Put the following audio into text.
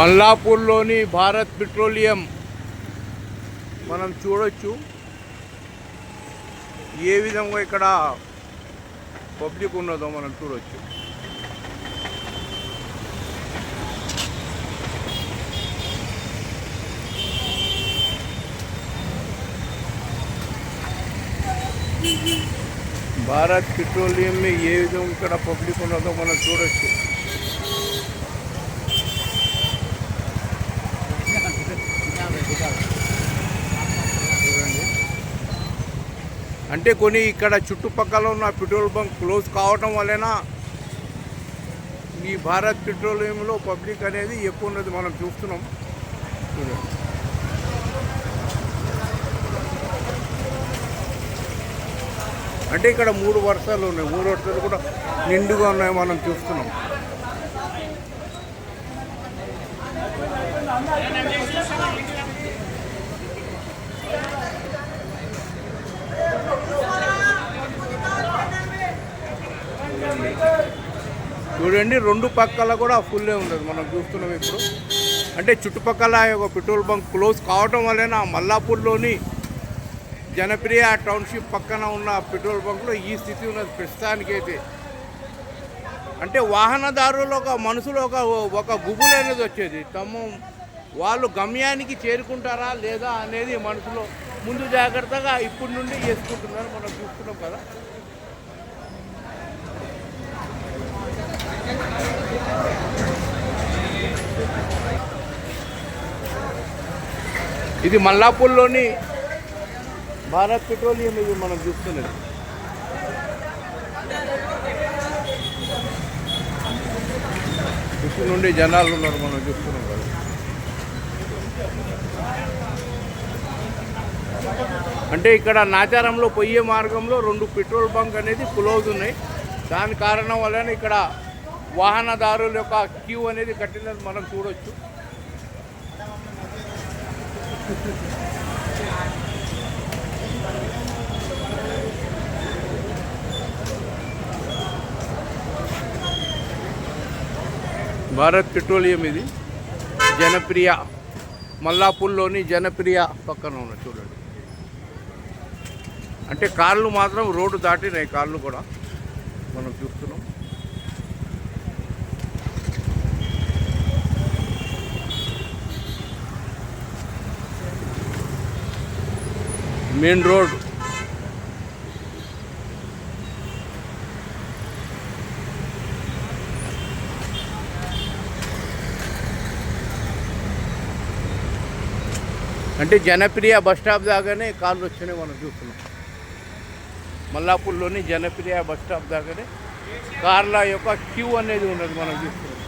మల్లాపూర్లోని Bharat petroleum మనం చూడొచ్చు. ఏ విధంగా ఇక్కడ పబ్లిక్ ఉన్నదో మనం చూడొచ్చు. భారత్ పెట్రోలియం ఏ విధంగా ఇక్కడ పబ్లిక్ ఉన్నదో మనం చూడొచ్చు. అంటే కొన్ని ఇక్కడ చుట్టుపక్కల ఉన్న పెట్రోల్ బంక్ క్లోజ్ కావటం వలన ఈ భారత్ పెట్రోలియంలో పబ్లిక్ అనేది ఎక్కువ ఉన్నది మనం చూస్తున్నాం. అంటే ఇక్కడ 3 వర్షాలు ఉన్నాయి, 3 వర్షాలు కూడా నిండుగా ఉన్నాయి మనం చూస్తున్నాం. చూడండి, 2 పక్కల కూడా ఫుల్లే ఉండదు మనం చూస్తున్నాం ఇప్పుడు. అంటే చుట్టుపక్కల ఒక పెట్రోల్ బంక్ క్లోజ్ కావటం వలన మల్లాపూర్లోని జనప్రియ టౌన్షిప్ పక్కన ఉన్న పెట్రోల్ బంక్లో ఈ స్థితి ఉన్నది ప్రస్తుతానికైతే. అంటే వాహనదారులు మనుషులు ఒక గుబులు అనేది వచ్చేది. వాళ్ళు గమ్యానికి చేరుకుంటారా లేదా అనేది మనసులో ముందు జాగ్రత్తగా ఇప్పటి నుండి చేసుకుంటున్నారు మనం చూస్తున్నాం కదా. ఇది మల్లాపూర్లోని భారత్ పెట్రోలియం ఇది మనం చూస్తున్నది. ఇప్పటి నుండి జనాలు ఉన్నారు మనం చూస్తున్నాం కదా. అంటే ఇక్కడ నాచారంలో పోయే మార్గంలో 2 పెట్రోల్ బంక్ అనేది క్లోజ్ ఉన్నాయి. దాని కారణం వలన ఇక్కడ వాహనదారుల యొక్క క్యూ అనేది కట్టినది మనం చూడొచ్చు. భారత్ పెట్రోలియం ఇది జనప్రియ మల్లాపూర్లోని జనప్రియ పక్కన ఉన్న చూడండి. అంటే కార్లు మాత్రం రోడ్డు దాటినాయి, కార్లు కూడా మనం చూస్తున్నాం. మెయిన్ రోడ్ అంటే జనప్రియ బస్ స్టాప్ దాకానే కార్లు వచ్చినాయి మనం చూస్తున్నాం. మల్లాపూర్లోని జనప్రియ బస్ స్టాప్ దాకానే కార్ల యొక్క క్యూ అనేది ఉన్నది మనం చూస్తున్నాం.